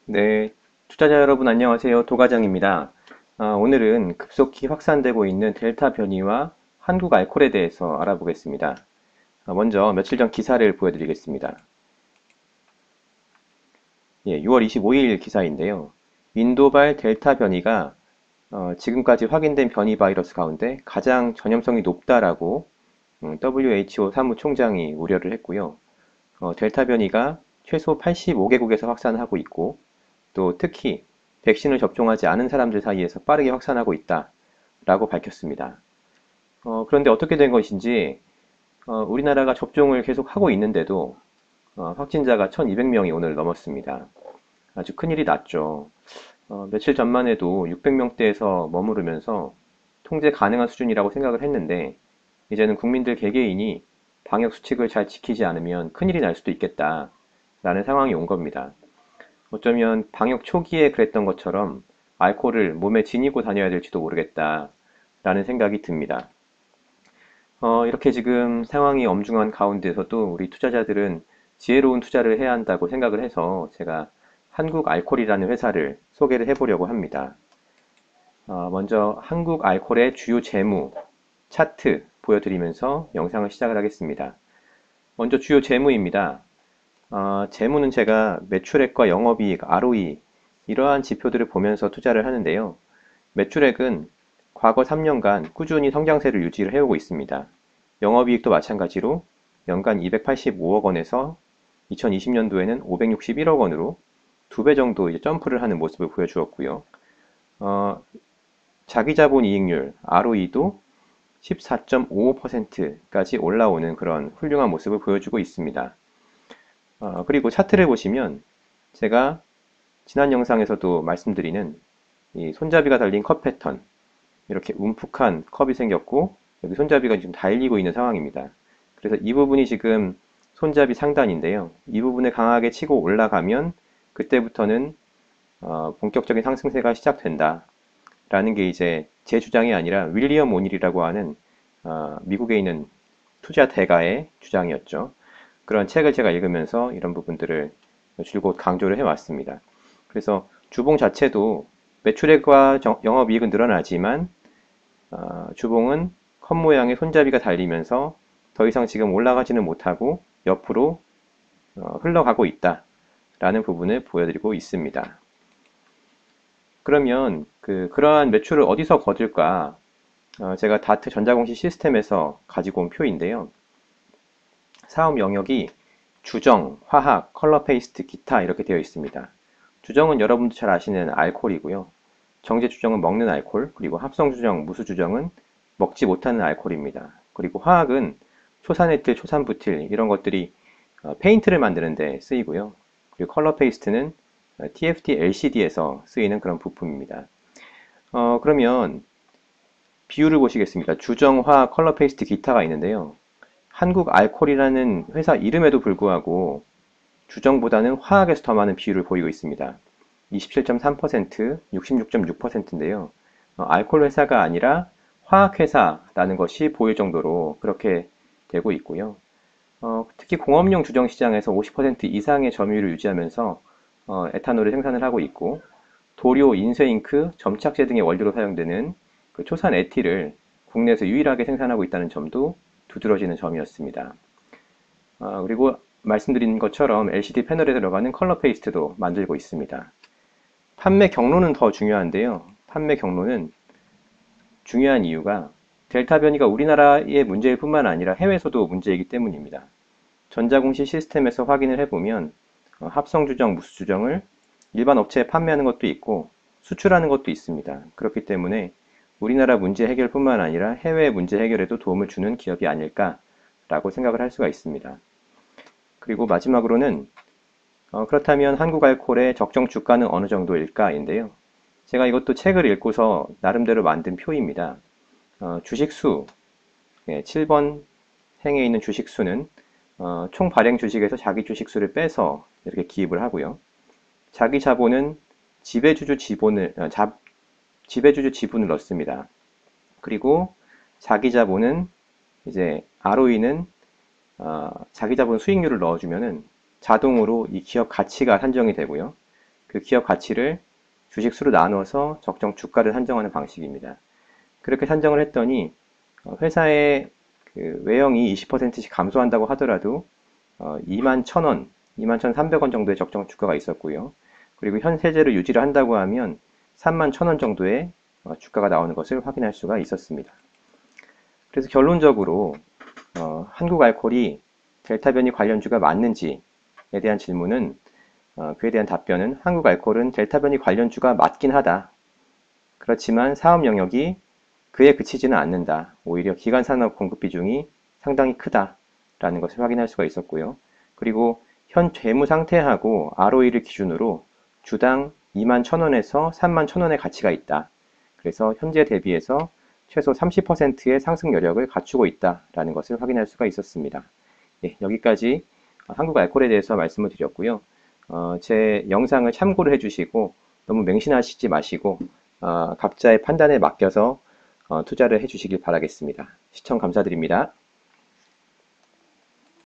네, 투자자 여러분 안녕하세요. 도과장입니다. 오늘은 급속히 확산되고 있는 델타 변이와 한국 알코올에 대해서 알아보겠습니다. 먼저 며칠 전 기사를 보여드리겠습니다. 예, 6월 25일 기사인데요. 인도발 델타 변이가 지금까지 확인된 변이 바이러스 가운데 가장 전염성이 높다라고 WHO 사무총장이 우려를 했고요. 델타 변이가 최소 85개국에서 확산하고 있고 또 특히 백신을 접종하지 않은 사람들 사이에서 빠르게 확산하고 있다라고 밝혔습니다. 그런데 어떻게 된 것인지 우리나라가 접종을 계속 하고 있는데도 확진자가 1200명이 오늘 넘었습니다. 아주 큰일이 났죠. 며칠 전만 해도 600명대에서 머무르면서 통제 가능한 수준이라고 생각을 했는데 이제는 국민들 개개인이 방역 수칙을 잘 지키지 않으면 큰일이 날 수도 있겠다라는 상황이 온 겁니다. 어쩌면 방역 초기에 그랬던 것처럼 알코올을 몸에 지니고 다녀야 될지도 모르겠다라는 생각이 듭니다. 이렇게 지금 상황이 엄중한 가운데서도 우리 투자자들은 지혜로운 투자를 해야 한다고 생각을 해서 제가 한국 알코올이라는 회사를 소개를 해보려고 합니다. 먼저 한국 알코올의 주요 재무 차트 보여드리면서 영상을 시작을 하겠습니다. 먼저 주요 재무입니다. 재무는 제가 매출액과 영업이익, ROE 이러한 지표들을 보면서 투자를 하는데요. 매출액은 과거 3년간 꾸준히 성장세를 유지를 해오고 있습니다. 영업이익도 마찬가지로 연간 285억 원에서 2020년도에는 561억 원으로 2배 정도 이제 점프를 하는 모습을 보여주었고요. 자기자본 이익률, ROE도 14.55%까지 올라오는 그런 훌륭한 모습을 보여주고 있습니다. 그리고 차트를 보시면 제가 지난 영상에서도 말씀드리는 이 손잡이가 달린 컵 패턴 이렇게 움푹한 컵이 생겼고 여기 손잡이가 지금 달리고 있는 상황입니다. 그래서 이 부분이 지금 손잡이 상단인데요. 이 부분을 강하게 치고 올라가면 그때부터는 본격적인 상승세가 시작된다 라는 게 이제 제 주장이 아니라 윌리엄 오닐이라고 하는 미국에 있는 투자 대가의 주장이었죠. 그런 책을 제가 읽으면서 이런 부분들을 줄곧 강조를 해왔습니다. 그래서 주봉 자체도 매출액과 영업이익은 늘어나지만 주봉은 컵 모양의 손잡이가 달리면서 더 이상 지금 올라가지는 못하고 옆으로 흘러가고 있다라는 부분을 보여드리고 있습니다. 그러면 그러한 매출을 어디서 거둘까? 제가 다트 전자공시 시스템에서 가지고 온 표인데요. 사업 영역이 주정, 화학, 컬러 페이스트, 기타 이렇게 되어 있습니다. 주정은 여러분도 잘 아시는 알코올이고요. 정제 주정은 먹는 알코올, 그리고 합성 주정, 무수 주정은 먹지 못하는 알코올입니다. 그리고 화학은 초산에틸, 초산부틸 이런 것들이 페인트를 만드는 데 쓰이고요. 그리고 컬러 페이스트는 TFT LCD에서 쓰이는 그런 부품입니다. 그러면 비율을 보시겠습니다. 주정, 화학, 컬러 페이스트, 기타가 있는데요. 한국 알코올이라는 회사 이름에도 불구하고 주정보다는 화학에서 더 많은 비율을 보이고 있습니다. 27.3%, 66.6%인데요. 알코올 회사가 아니라 화학 회사라는 것이 보일 정도로 그렇게 되고 있고요. 특히 공업용 주정 시장에서 50% 이상의 점유율을 유지하면서 에탄올을 생산을 하고 있고 도료, 인쇄잉크, 점착제 등의 원료로 사용되는 그 초산 에틸을 국내에서 유일하게 생산하고 있다는 점도 두드러지는 점이었습니다. 그리고 말씀드린 것처럼 LCD 패널에 들어가는 컬러 페이스트도 만들고 있습니다. 판매 경로는 더 중요한데요. 판매 경로는 중요한 이유가 델타 변이가 우리나라의 문제일 뿐만 아니라 해외에서도 문제이기 때문입니다. 전자공시 시스템에서 확인을 해보면 합성주정, 무수주정을 일반 업체에 판매하는 것도 있고 수출하는 것도 있습니다. 그렇기 때문에 우리나라 문제 해결뿐만 아니라 해외 문제 해결에도 도움을 주는 기업이 아닐까라고 생각을 할 수가 있습니다. 그리고 마지막으로는 그렇다면 한국 알코올의 적정 주가는 어느 정도일까인데요. 제가 이것도 책을 읽고서 나름대로 만든 표입니다. 주식수, 7번 행에 있는 주식수는 총 발행 주식에서 자기 주식수를 빼서 이렇게 기입을 하고요. 자기 자본은 지배주주 지분을 넣습니다. 그리고 자기 자본은 이제 ROE는 자기 자본 수익률을 넣어주면은 자동으로 이 기업 가치가 산정이 되고요. 그 기업 가치를 주식수로 나누어서 적정 주가를 산정하는 방식입니다. 그렇게 산정을 했더니 회사의 그 외형이 20%씩 감소한다고 하더라도 2만 1,000원, 2만 1,300원 정도의 적정 주가가 있었고요. 그리고 현 세제를 유지를 한다고 하면 3만 1,000원 정도의 주가가 나오는 것을 확인할 수가 있었습니다. 그래서 결론적으로 한국알콜이 델타 변이 관련주가 맞는지에 대한 질문은 그에 대한 답변은 한국알콜은 델타 변이 관련주가 맞긴 하다. 그렇지만 사업 영역이 그에 그치지는 않는다. 오히려 기간 산업 공급 비중이 상당히 크다라는 것을 확인할 수가 있었고요. 그리고 현 재무 상태하고 ROE를 기준으로 주당 2만 1,000원에서 3만 1,000원의 가치가 있다. 그래서 현재 대비해서 최소 30%의 상승 여력을 갖추고 있다라는 것을 확인할 수가 있었습니다. 예, 여기까지 한국 알콜에 대해서 말씀을 드렸고요. 제 영상을 참고를 해주시고 너무 맹신하시지 마시고 각자의 판단에 맡겨서 투자를 해주시길 바라겠습니다. 시청 감사드립니다.